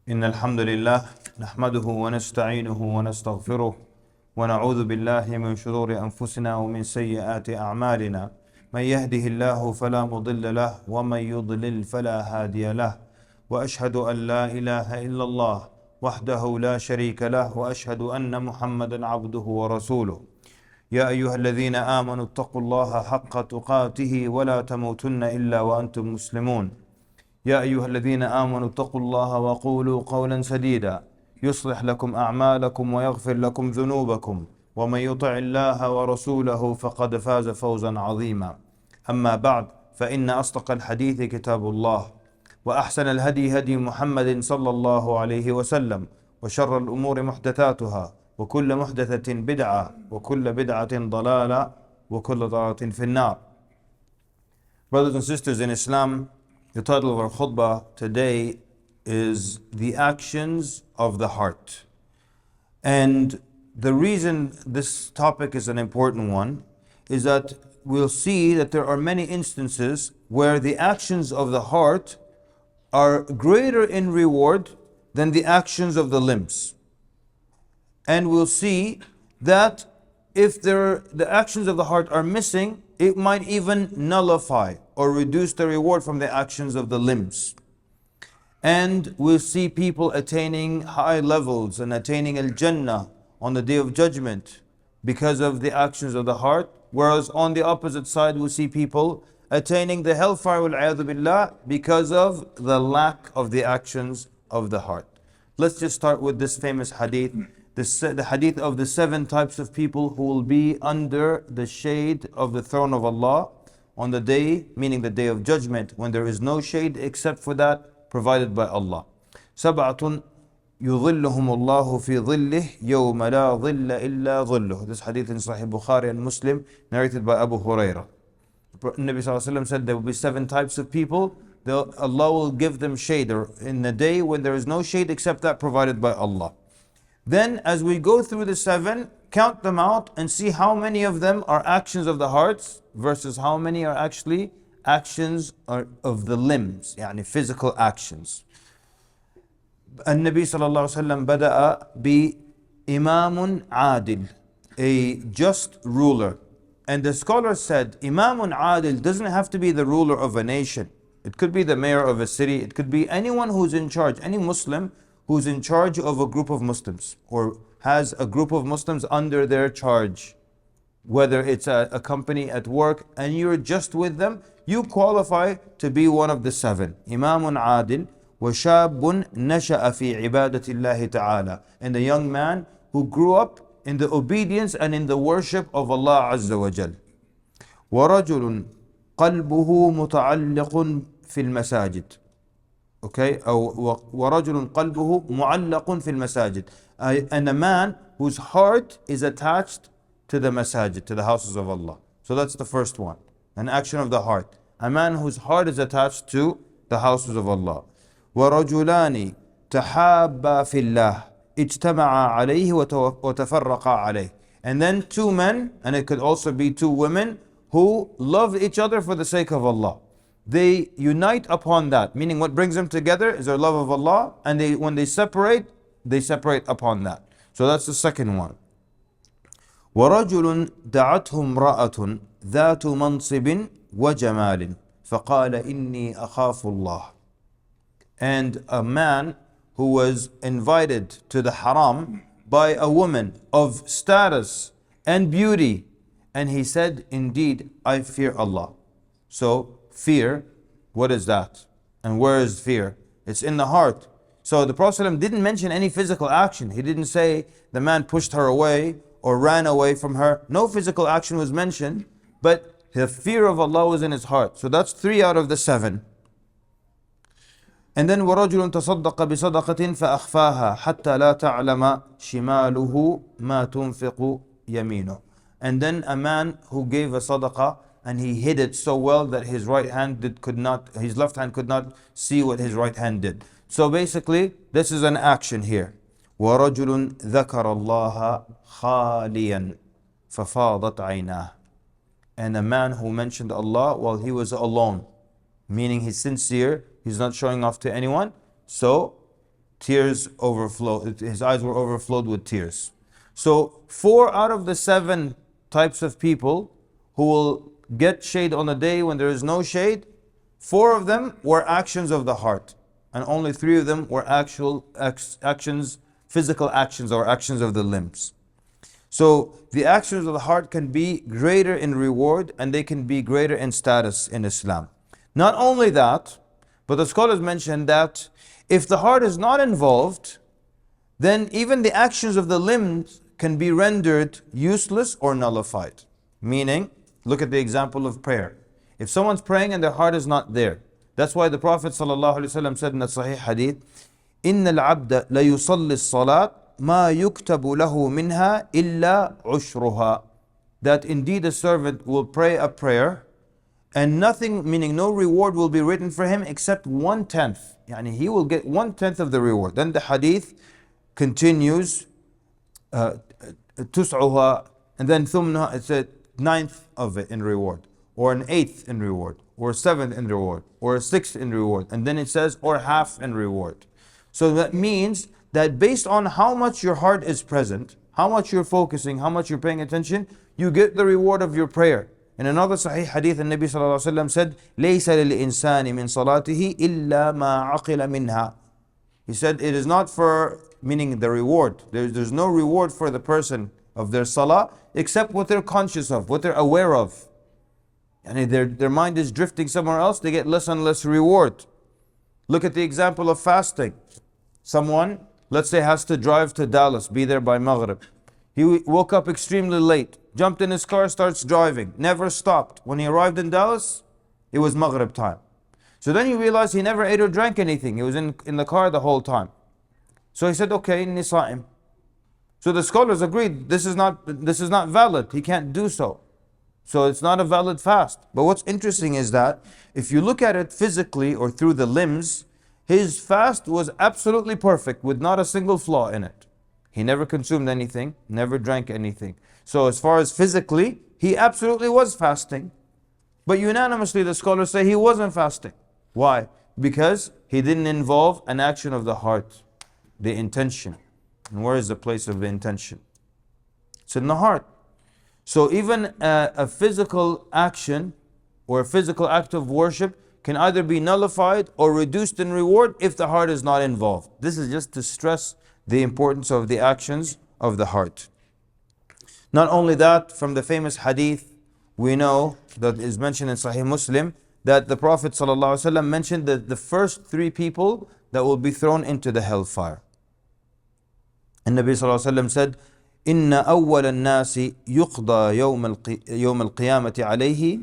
إن الحمد لله نحمده ونستعينه ونستغفره ونعوذ بالله من شرور أنفسنا ومن سيئات أعمالنا. من يهده الله فلا مضل له ومن يضلل فلا هادي له، وأشهد أن لا إله إلا الله وحده لا شريك له، وأشهد أن محمدا عبده ورسوله. يا أيها الذين آمنوا اتقوا الله حق تقاته ولا تموتن إلا وأنتم مسلمون. يا أيها الذين آمنوا اتقوا الله وقولوا قولا سديدا يصلح لكم أعمالكم ويغفر لكم ذنوبكم، ومن يطع الله ورسوله فقد فاز فوزا عظيما. أما بعد، فإن أصدق الحديث كتاب الله، وأحسن الهدي هدي محمد صلى الله عليه وسلم، وشر الأمور محدثاتها، وكل محدثة بدعة، وكل بدعة ضلالة، وكل ضلالة في النار. Brothers and sisters in Islam, the title of our khutbah today is The Actions of the Heart. And the reason this topic is an important one is that we'll see that there are many instances where the actions of the heart are greater in reward than the actions of the limbs. And we'll see that if the actions of the heart are missing, it might even nullify or reduce the reward from the actions of the limbs. And we'll see people attaining high levels and attaining al-Jannah on the Day of Judgment because of the actions of the heart, whereas on the opposite side we'll see people attaining the hellfire wal-'iyadhu billah because of the lack of the actions of the heart. Let's just start with this famous hadith, the hadith of the 7 types of people who will be under the shade of the throne of Allah on the day, meaning the Day of Judgment, when there is no shade except for that provided by Allah. سبعة يظلهم الله في ظله يوم لا ظل إلا ظله. This hadith in Sahih Bukhari and Muslim, narrated by Abu Hurairah. Nabi ﷺ said there will be 7 types of people. Allah will give them shade in the day when there is no shade except that provided by Allah. Then as we go through the 7, count them out and see how many of them are actions of the hearts versus how many are actually actions of the limbs, yani physical actions. النبي صلى الله عليه وسلم بدأ بإمام عادل, a just ruler. And the scholar said, Imamun Adil doesn't have to be the ruler of a nation. It could be the mayor of a city. It could be anyone who's in charge, any Muslim who's in charge of a group of Muslims or has a group of Muslims under their charge. Whether it's a company at work and you're just with them, you qualify to be one of the 7. Imamun Adil وشاب نشأ في عبادة الله تعالى, and a young man who grew up in the obedience and in the worship of Allah Azza wa Jal. ورجل قلبه متعلق في المساجد. Okay, ورجل قلبه معلق في المساجد, and a man whose heart is attached to the masajid, to the houses of Allah. So that's the first one, an action of the heart. A man whose heart is attached to the houses of Allah. ورجلان تحابا في الله اجتمعا عليه وتفرقا عليه. And then 2 men, and it could also be 2 women, who love each other for the sake of Allah. They unite upon that, meaning what brings them together is their love of Allah, and when they separate upon that. So that's the second one. ورجل دعته امرأة ذات منصب وجمال فقال إني أخاف الله. And a man who was invited to the haram by a woman of status and beauty, and he said, indeed, I fear Allah. So fear, what is that? And where is fear? It's in the heart. So the Prophet ﷺ didn't mention any physical action. He didn't say the man pushed her away or ran away from her. No physical action was mentioned, but the fear of Allah was in his heart. So that's 3 out of the 7. And then وَرَجُلٌ تَصَدَّقَ بِصَدَقَةٍ فَأَخْفَاهَا حَتَّى لَا تَعْلَمَ شِمَالُهُ مَا تُنْفِقُ يَمِينُهُ. And then a man who gave a sadaqah and he hid it so well that his left hand could not see what his right hand did. So basically, this is an action here. وَرَجُلٌ ذَكَرَ اللَّهَ خَالِيًا فَفَاضَتْ عَيْنَاهُ. And a man who mentioned Allah while he was alone, meaning he's sincere, he's not showing off to anyone, so tears overflowed. His eyes were overflowed with tears. So 4 out of the 7 types of people who will get shade on a day when there is no shade, 4 of them were actions of the heart, and only 3 of them were actual actions, physical actions or actions of the limbs. So the actions of the heart can be greater in reward and they can be greater in status in Islam. Not only that, but the scholars mention that if the heart is not involved, then even the actions of the limbs can be rendered useless or nullified. Meaning, look at the example of prayer. If someone's praying and their heart is not there, that's why the Prophet ﷺ said in the Sahih Hadith, إِنَّ الْعَبْدَ لَيُصَلِّ الصَّلَاةِ مَا يُكْتَبُ لَهُ مِنْهَا إِلَّا عُشْرُهَا. That indeed a servant will pray a prayer and nothing, meaning no reward will be written for him except 1/10. Yani he will get 1/10 of the reward. Then the hadith continues, تُسْعُهَا, and then ثُمْنَهَا, it's a 9th of it in reward, or an 8th in reward, or a 7th in reward, or a 6th in reward. And then it says, or half in reward. So that means that based on how much your heart is present, how much you're focusing, how much you're paying attention, you get the reward of your prayer. In another Sahih Hadith, the Nabi ﷺ said, لَيْسَ لِلْإِنسَانِ مِنْ صَلَاتِهِ إِلَّا مَا عَقِلَ مِنْهَا. He said, it is not for, meaning the reward. There's no reward for the person of their salah except what they're conscious of, what they're aware of. And their mind is drifting somewhere else, they get less and less reward. Look at the example of fasting. Someone, let's say, has to drive to Dallas, be there by Maghrib. He woke up extremely late, jumped in his car, starts driving, never stopped. When he arrived in Dallas, it was Maghrib time. So then he realized he never ate or drank anything. He was in the car the whole time. So he said, okay, inni sa'im. So the scholars agreed, this is not valid. He can't do so. So it's not a valid fast. But what's interesting is that if you look at it physically or through the limbs, his fast was absolutely perfect with not a single flaw in it. He never consumed anything, never drank anything. So as far as physically, he absolutely was fasting. But unanimously the scholars say he wasn't fasting. Why? Because he didn't involve an action of the heart, the intention. And where is the place of the intention? It's in the heart. So even a physical action or a physical act of worship can either be nullified or reduced in reward if the heart is not involved. This is just to stress the importance of the actions of the heart. Not only that, from the famous hadith, we know that is mentioned in Sahih Muslim, that the Prophet ﷺ mentioned that the first 3 people that will be thrown into the hellfire. And Nabi ﷺ said, إن أول الناس يقضى يوم القيامة عليه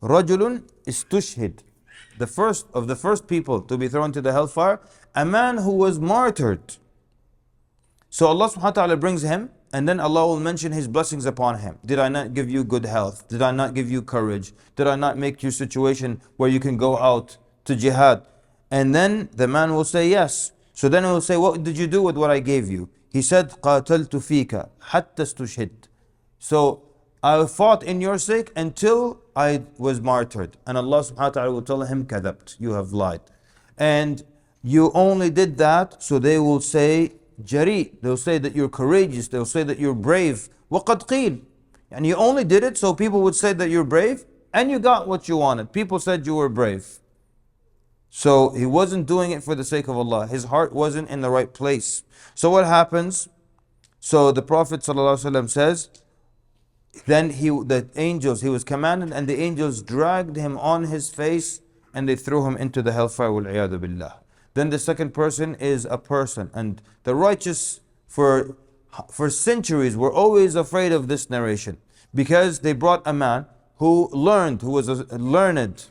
رجل استشهد. The first people to be thrown to the hellfire, a man who was martyred. So Allah subhanahu wa ta'ala brings him, and then Allah will mention His blessings upon him. Did I not give you good health? Did I not give you courage? Did I not make you a situation where you can go out to jihad? And then the man will say yes. So then he will say, what did you do with what I gave you? He said, قَاتَلْتُ فِيكَ حَتَّى اسْتُشْهِدْ. So I fought in your sake until I was martyred. And Allah subhanahu wa ta'ala will tell him, كَذَبْت, you have lied. And you only did that, so they will say, Jari, they'll say that you're courageous, they'll say that you're brave. وَقَدْ قِيلْ. And you only did it so people would say that you're brave, and you got what you wanted. People said you were brave. So he wasn't doing it for the sake of Allah. His heart wasn't in the right place. So what happens? So the Prophet ﷺ says, then the angels, he was commanded, and the angels dragged him on his face and they threw him into the hellfire. Wal-'iyadu billah. Then the second person is a person, and the righteous for centuries were always afraid of this narration, because they brought a man who was learned,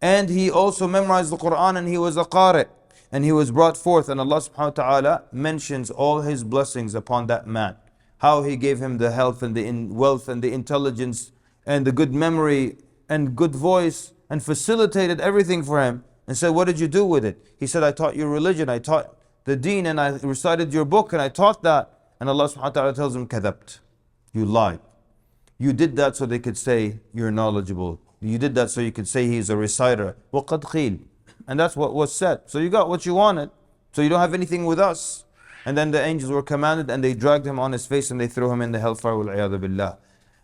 and he also memorized the Quran, and he was a qari, and he was brought forth, and Allah subhanahu wa ta'ala mentions all His blessings upon that man. How He gave him the health and the wealth and the intelligence and the good memory and good voice, and facilitated everything for him. And said, what did you do with it? He said, I taught you religion, I taught the deen, and I recited your book, and I taught that. And Allah subhanahu wa ta'ala tells him, كَذَبْت. You lied. You did that so they could say you're knowledgeable. You did that so you could say he's a reciter. وَقَدْ قِيلْ. And that's what was said. So you got what you wanted. So you don't have anything with us. And then the angels were commanded and they dragged him on his face and they threw him in the hellfire, wal-'iyadhu billah.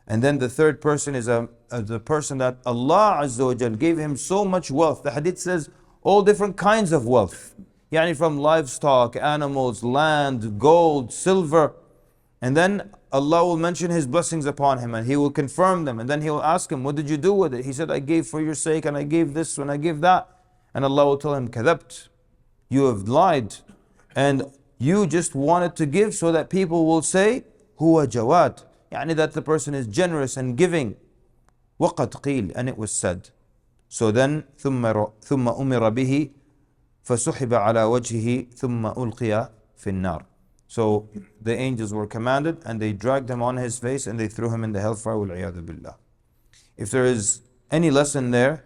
And then the third person is the person that Allah Azza wa Jal gave him so much wealth. The hadith says all different kinds of wealth. Yani from livestock, animals, land, gold, silver. And then Allah will mention His blessings upon him and He will confirm them. And then He will ask him, what did you do with it? He said, I gave for your sake and I gave this and I gave that. And Allah will tell him, kadhabt, you have lied. And you just wanted to give so that people will say, huwa jawad. Yani that the person is generous and giving. وَقَدْ قِيل, and it was said. So then, ثُمَّ أُمِرَ بِهِ فَسُحِبَ عَلَى وَجْهِهِ ثُمَّ أُلْقِيَ فِي النَّارِ. So the angels were commanded and they dragged him on his face and they threw him in the hellfire, wal-'iyadhu billah. If there is any lesson there,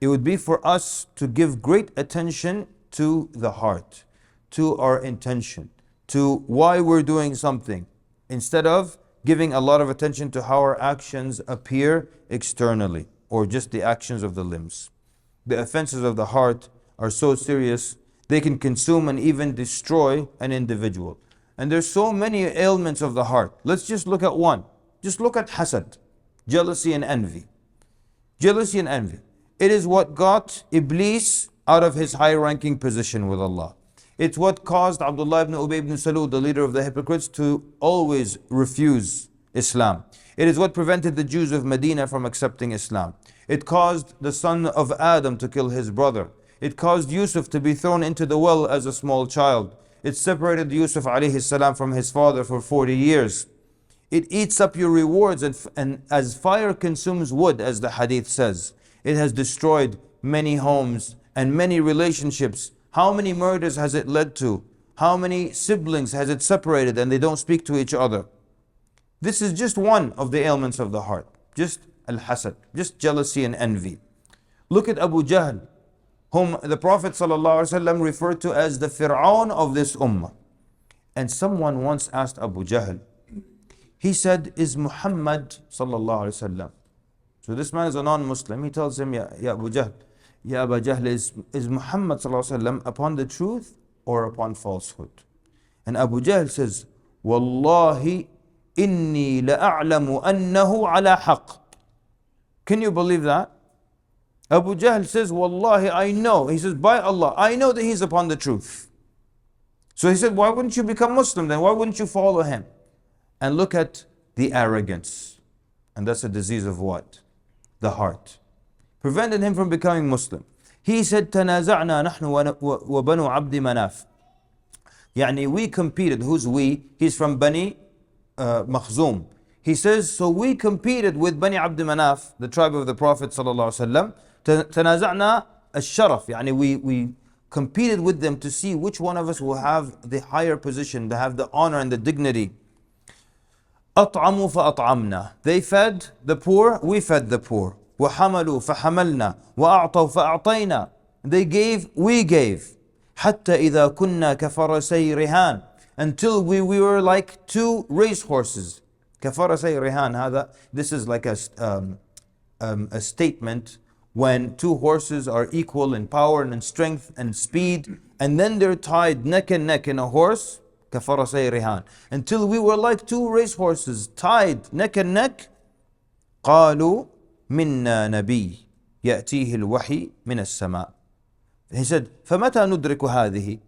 it would be for us to give great attention to the heart, to our intention, to why we're doing something, instead of giving a lot of attention to how our actions appear externally, or just the actions of the limbs. The offenses of the heart are so serious, they can consume and even destroy an individual. And there's so many ailments of the heart. Let's just look at one. Just look at hasad, jealousy and envy. Jealousy and envy. It is what got Iblis out of his high-ranking position with Allah. It's what caused Abdullah ibn Ubay ibn Salul, the leader of the hypocrites, to always refuse Islam. It is what prevented the Jews of Medina from accepting Islam. It caused the son of Adam to kill his brother. It caused Yusuf to be thrown into the well as a small child. It separated Yusuf alayhi salam from his father for 40 years. It eats up your rewards, and as fire consumes wood, as the hadith says, it has destroyed many homes and many relationships. How many murders has it led to? How many siblings has it separated and they don't speak to each other? This is just one of the ailments of the heart. Just al-hasad, just jealousy and envy. Look at Abu Jahl, whom the Prophet ﷺ referred to as the Fir'aun of this ummah. And someone once asked Abu Jahl, he said, is Muhammad ﷺ. So this man is a non-Muslim. He tells him, Ya Abu Jahl, Ya Abu Jahl, is Muhammad ﷺ upon the truth or upon falsehood? And Abu Jahl says, Wallahi inni la'a'lamu annahu ala haqq. Can you believe that? Abu Jahl says, Wallahi, I know. He says, by Allah, I know that he's upon the truth. So he said, why wouldn't you become Muslim then? Why wouldn't you follow him? And look at the arrogance. And that's a disease of what? The heart. Prevented him from becoming Muslim. He said, تنازعنا نحن وبنو عبد مناف. يعني we competed. Who's we? He's from Bani Makhzum. He says, so we competed with Bani Abd Manaf, the tribe of the Prophet ﷺ. تنازعنا الشرف. يعني we competed with them to see which one of us will have the higher position, to have the honor and the dignity. أطعموا فأطعمنا. They fed the poor, we fed the poor. وحملوا فحملنا وأعطوا فأعطينا. They gave, we gave. حتى إذا كنا كفرسي رهان. Until we were like two racehorses. كفرسي رهان هذا. This is like a statement when two horses are equal in power and in strength and speed, and then they're tied neck and neck in a horse. كفرسي رهان. Until we were like two racehorses tied neck and neck. قالوا منا نبي يأتيه الوحي من السماء. He said, فمتى ندرك هذه?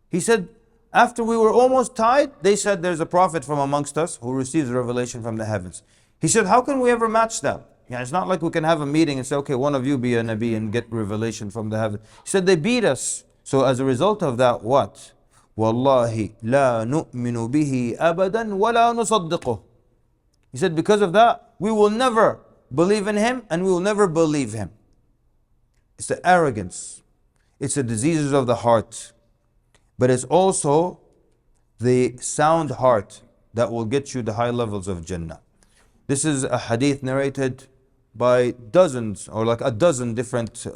He said, after we were almost tied, they said there's a prophet from amongst us who receives revelation from the heavens. He said, how can we ever match that? Yeah, it's not like we can have a meeting and say, okay, one of you be a Nabi and get revelation from the heavens. He said, they beat us. So as a result of that, what? وَاللَّهِ لَا نُؤْمِنُ بِهِ أَبَدًا وَلَا نُصَدِّقُهُ. He said, because of that, we will never believe in him and we will never believe him. It's the arrogance. It's the diseases of the heart. But it's also the sound heart that will get you the high levels of Jannah. This is a hadith narrated by dozens or like a dozen different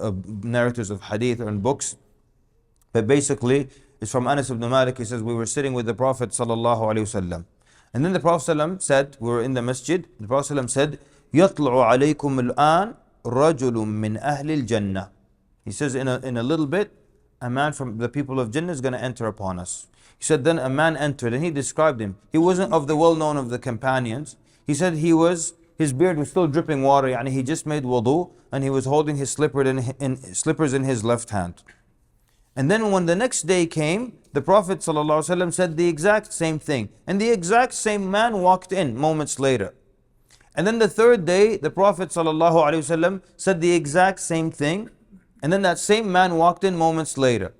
narrators of hadith or in books. But basically, it's from Anas ibn Malik. He says, we were sitting with the Prophet ﷺ. And then the Prophet ﷺ said, we were in the masjid, the Prophet ﷺ said, يَطْلُعُ عَلَيْكُمُ الْآنِ رَجُلٌ مِّنْ أَهْلِ الْجَنَّةِ. He says, in a little bit, a man from the people of Jannah is going to enter upon us. He said, then a man entered, and he described him. He wasn't of the well-known of the companions. He said his beard was still dripping water, yani he just made wudu, and he was holding his slippers in his left hand. And then when the next day came, the Prophet ﷺ said the exact same thing. And the exact same man walked in moments later. And then the third day, the Prophet ﷺ said the exact same thing. And then that same man walked in moments later.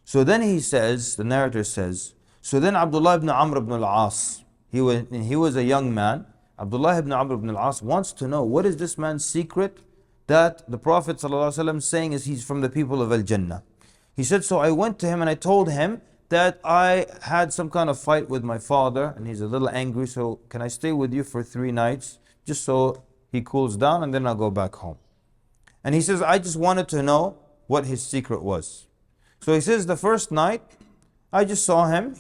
So then he says, the narrator says, so then Abdullah ibn Amr ibn al-As, he was a young man. Abdullah ibn Amr ibn al-As wants to know, what is this man's secret that the Prophet ﷺ is saying is he's from the people of Al-Jannah. He said, so I went to him and I told him that I had some kind of fight with my father and he's a little angry, so can I stay with you for 3 nights just so he cools down and then I'll go back home. And he says, I just wanted to know what his secret was. So he says, the first night, I just saw him,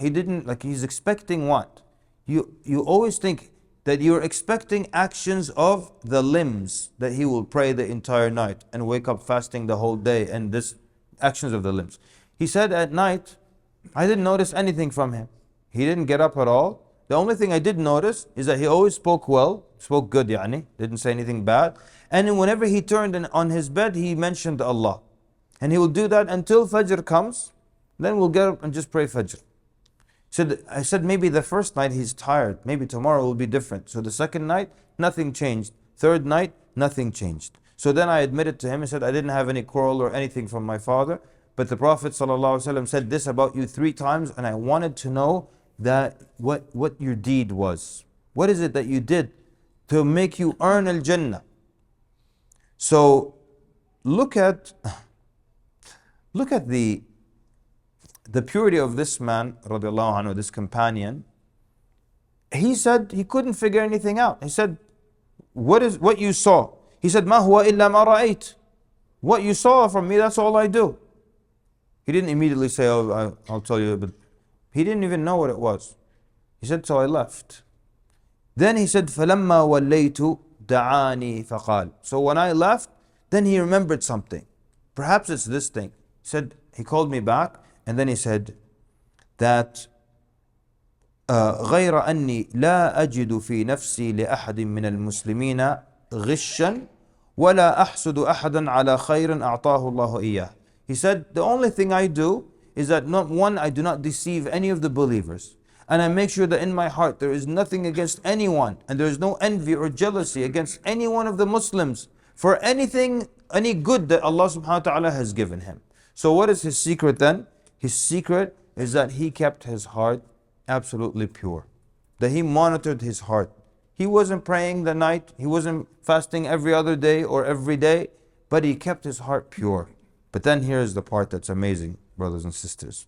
he's expecting what? You always think that you're expecting actions of the limbs, that he will pray the entire night and wake up fasting the whole day, and this actions of the limbs. He said at night, I didn't notice anything from him. He didn't get up at all. The only thing I did notice is that he always spoke well, spoke good, didn't say anything bad. And whenever he turned on his bed, he mentioned Allah. And he will do that until Fajr comes, then we'll get up and just pray Fajr. I said maybe the first night he's tired, maybe tomorrow will be different. So the second night, nothing changed. Third night, nothing changed. So then I admitted to him, I said, I didn't have any quarrel or anything from my father, but the Prophet ﷺ said this about you 3 times, and I wanted to know that what your deed was. What is it that you did to make you earn Al-Jannah? So look at the purity of this man, radiallahu anhu, this companion. He said he couldn't figure anything out. He said, what you saw? He said, Ma huwa illa ma ra'ayt. What you saw from me, that's all I do. He didn't immediately say, oh, I'll tell you, but he didn't even know what it was. He said, so I left. Then he said, فَلَمَّا وَلَّيْتُ دَعَانِي فَقَالْ. So when I left, then he remembered something. Perhaps it's this thing. He said, he called me back, and then he said that غير أني لا أجد في نفسي لأحد من المسلمين غشا ولا أحسد أحدا على خير أعطاه الله إياه. He said, the only thing I do is that I do not deceive any of the believers. And I make sure that in my heart there is nothing against anyone, and there is no envy or jealousy against any one of the Muslims for anything, any good that Allah subhanahu wa ta'ala has given him. So what is his secret then? His secret is that he kept his heart absolutely pure. That he monitored his heart. He wasn't praying the night, he wasn't fasting every other day or every day, but he kept his heart pure. But then here's the part that's amazing, brothers and sisters.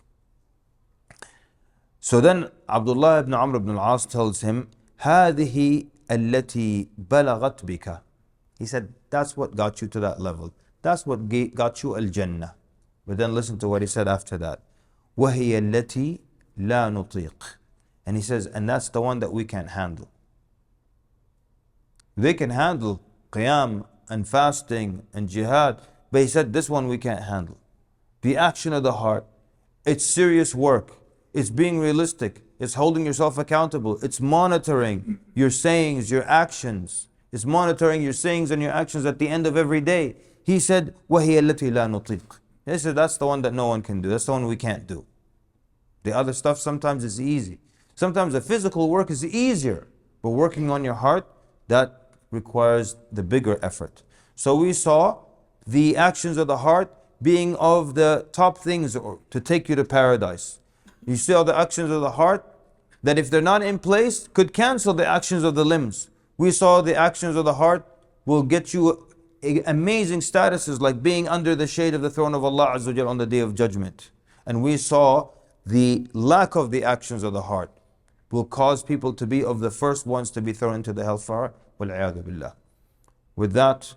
So then Abdullah ibn Amr ibn al-As tells him, هذه التي بلغت بك. He said, that's what got you to that level. That's what got you al-Jannah. But then listen to what he said after that. وهي التي لا نطيق. And he says, and that's the one that we can't handle. They can handle qiyam and fasting and jihad, but he said, this one we can't handle. The action of the heart, it's serious work. It's being realistic. It's holding yourself accountable. It's monitoring your sayings, your actions. It's monitoring your sayings and your actions at the end of every day. He said, وَهِيَ الَّتِي لَا نُطِيقُ. He said, that's the one that no one can do. That's the one we can't do. The other stuff sometimes is easy. Sometimes the physical work is easier. But working on your heart, that requires the bigger effort. So we saw the actions of the heart being of the top things to take you to paradise. You see all the actions of the heart that if they're not in place could cancel the actions of the limbs. We saw the actions of the heart will get you amazing statuses like being under the shade of the throne of Allah Azza wa Jal on the Day of Judgment. And we saw the lack of the actions of the heart will cause people to be of the first ones to be thrown into the hellfire. وَالْعِيَاذُ بِاللَّهِ. With that,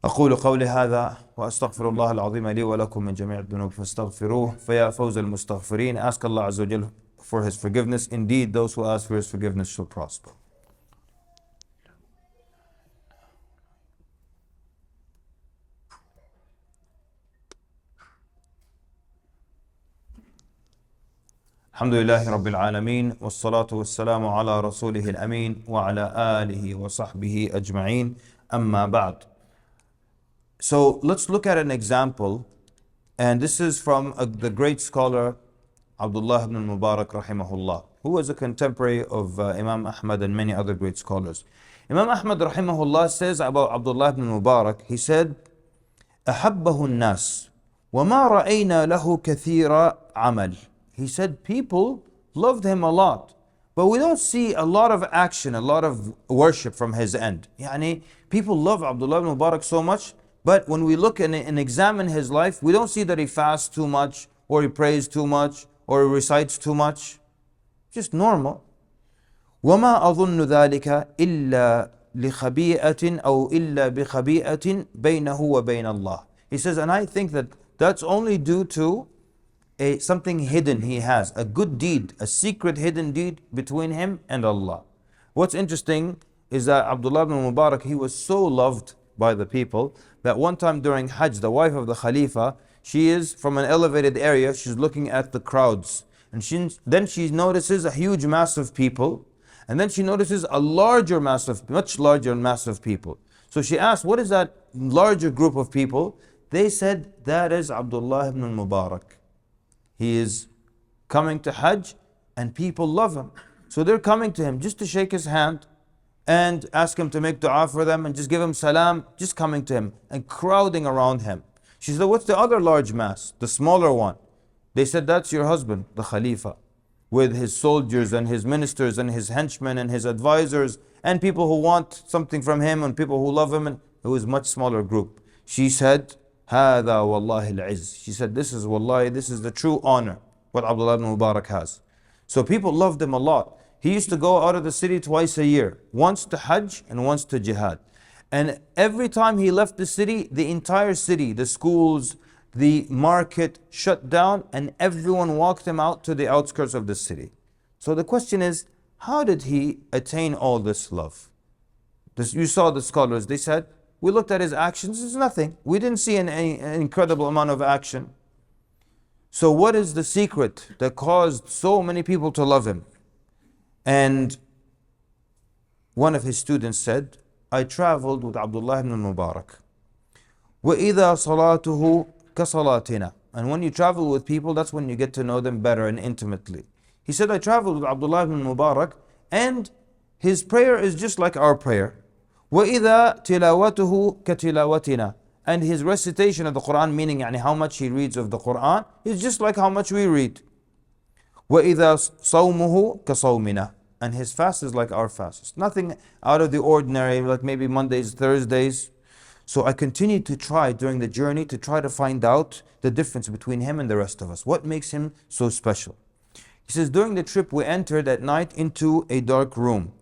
أقول قولي هذا وأستغفر الله العظيم لي ولكم من جميع الذنوب فاستغفروه فيا فوز المستغفرين. Ask Allah Azza wa Jal for His forgiveness. Indeed, those who ask for His forgiveness shall prosper. Alhamdulillahi Rabbil Alameen, wassalatu wassalamu ala rasulih al-ameen, wa ala alihi wa sahbihi ajma'een, amma ba'd. So let's look at an example, and this is from the great scholar Abdullah ibn Mubarak rahimahullah, who was a contemporary of Imam Ahmad and many other great scholars. Imam Ahmad rahimahullah says about Abdullah ibn Mubarak, he said, أحبه الناس وما رأينا له كثير عمل. He said people loved him a lot, but we don't see a lot of action, a lot of worship from his end. Yani, people love Abdullah ibn Mubarak so much, but when we look and examine his life, we don't see that he fasts too much, or he prays too much, or he recites too much. Just normal. وما أظن ذلك إلا لخبيئة أو إلا بخبيئة بينه وبين الله. He says, and I think that that's only due to something hidden he has, a good deed, a secret hidden deed between him and Allah. What's interesting is that Abdullah ibn Mubarak, he was so loved by the people that one time during Hajj, the wife of the Khalifa, she is from an elevated area, she's looking at the crowds, and then she notices a huge mass of people, and then she notices a much larger mass of people. So she asked, what is that larger group of people? They said, that is Abdullah ibn Mubarak. He is coming to Hajj and people love him. So they're coming to him just to shake his hand and ask him to make dua for them and just give him salam, just coming to him and crowding around him. She said, what's the other large mass, the smaller one? They said, that's your husband, the Khalifa, with his soldiers and his ministers and his henchmen and his advisors and people who want something from him and people who love him. And it was a much smaller group. She said, هذا والله العز. She said, this is the true honor, what Abdullah ibn Mubarak has. So people loved him a lot. He used to go out of the city twice a year, once to Hajj and once to Jihad. And every time he left the city, the entire city, the schools, the market shut down and everyone walked him out to the outskirts of the city. So the question is, how did he attain all this love? You saw the scholars, they said, we looked at his actions, it's nothing. We didn't see an incredible amount of action. So what is the secret that caused so many people to love him? And one of his students said, I traveled with Abdullah ibn Mubarak. وَإِذَا صَلَاتُهُ كَصَلَاتِنَا. And when you travel with people, that's when you get to know them better and intimately. He said, I traveled with Abdullah ibn Mubarak and his prayer is just like our prayer. وَإِذَا تِلَاوَتُهُ كَتِلَاوَتِنَا. And his recitation of the Quran, meaning how much he reads of the Quran, is just like how much we read. وَإِذَا صَوْمُهُ كَصَوْمِنَا. And his fast is like our fast. It's nothing out of the ordinary, like maybe Mondays, Thursdays. So I continued to try during the journey to try to find out the difference between him and the rest of us. What makes him so special? He says, during the trip we entered at night into a dark room.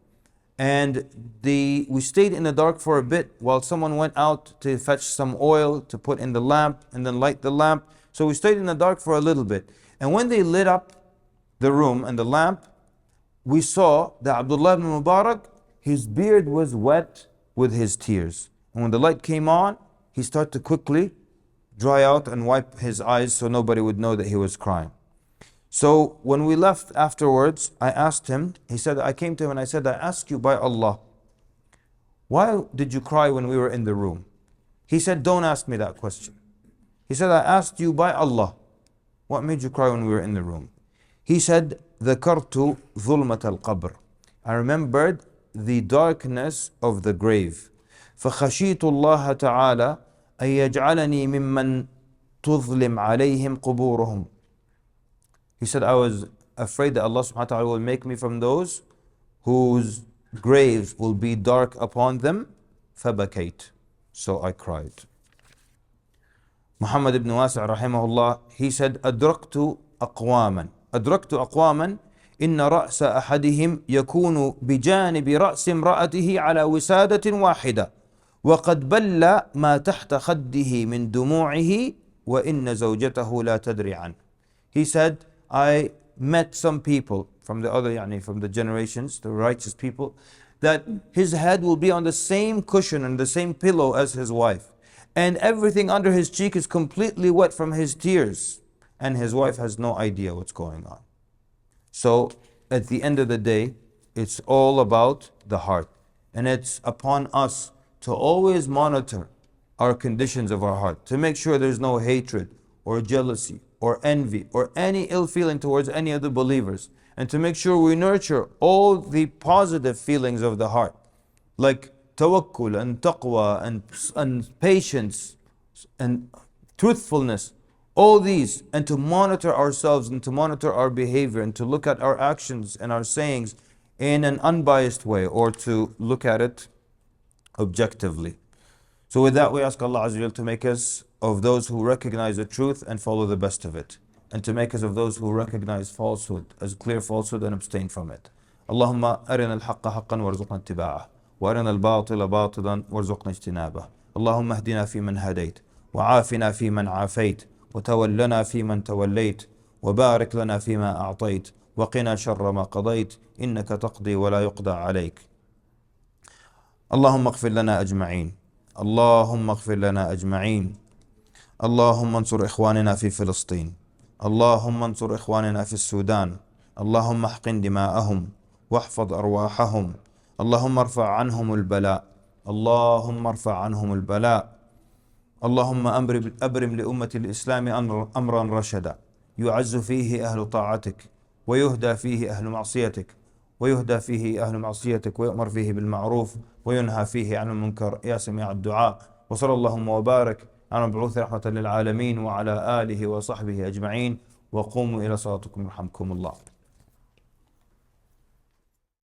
And we stayed in the dark for a bit while someone went out to fetch some oil to put in the lamp and then light the lamp. So we stayed in the dark for a little bit. And when they lit up the room and the lamp, we saw that Abdullah ibn Mubarak, his beard was wet with his tears. And when the light came on, he started to quickly dry out and wipe his eyes so nobody would know that he was crying. So when we left afterwards, I asked him, I came to him and I said, I ask you by Allah, why did you cry when we were in the room? He said, don't ask me that question. He said, I asked you by Allah, what made you cry when we were in the room? He said, ذكرت ظلمة القبر. I remembered the darkness of the grave. فخشيت الله تعالى أن يجعلني ممن تظلم عليهم قبورهم. He said, I was afraid that Allah subhanahu wa ta'ala will make me from those whose graves will be dark upon them. فبكيت. So I cried. Muhammad ibn Wasi' rahimahullah, he said, أدركت أقواما إن رأس أحدهم يكون بجانب رأس امرأته على وسادة واحدة وقد بل ما تحت خده من دموعه وإن زوجته لا تدري عنه. He said, I met some people from the generations, the righteous people, that his head will be on the same cushion and the same pillow as his wife. And everything under his cheek is completely wet from his tears. And his wife has no idea what's going on. So at the end of the day, it's all about the heart. And it's upon us to always monitor our conditions of our heart, to make sure there's no hatred or jealousy or envy or any ill feeling towards any of the believers, and to make sure we nurture all the positive feelings of the heart, like tawakkul and taqwa and patience and truthfulness, all these, and to monitor ourselves and to monitor our behavior and to look at our actions and our sayings in an unbiased way, or to look at it objectively. So with that, we ask Allah Azza wa Jal to make us of those who recognize the truth and follow the best of it, and to make us of those who recognize falsehood as clear falsehood and abstain from it. Allahumma arina al-haqqa haqqan warzuqna ittiba'ah, wa arina al-batila batilan warzuqna ijtinabah. Allahumma ahdina fi man hadayt, wa afina fi man afayt, wa tawallana fi man tawallayt, wa barik lana fi ma a'tayt, wa qina sharra ma qadayt, innaka taqdi wa la yuqda alayk. اللهم اغفر لنا أجمعين، اللهم اغفر لنا أجمعين. اللهم انصر إخواننا في فلسطين، اللهم انصر إخواننا في السودان، اللهم احقن دماءهم واحفظ أرواحهم، اللهم ارفع عنهم البلاء، اللهم ارفع عنهم البلاء. اللهم أبرم لأمة الإسلام أمرا رشدا يعز فيه أهل طاعتك ويهدى فيه أهل معصيتك، ويؤمر فيه بالمعروف وينهى فيه عن المنكر يا سميع الدعاء. وصلى اللهم وبارك على مبعوث رحمة للعالمين وعلى آله وصحبه أجمعين. وقوموا إلى صلاتكم يرحمكم الله.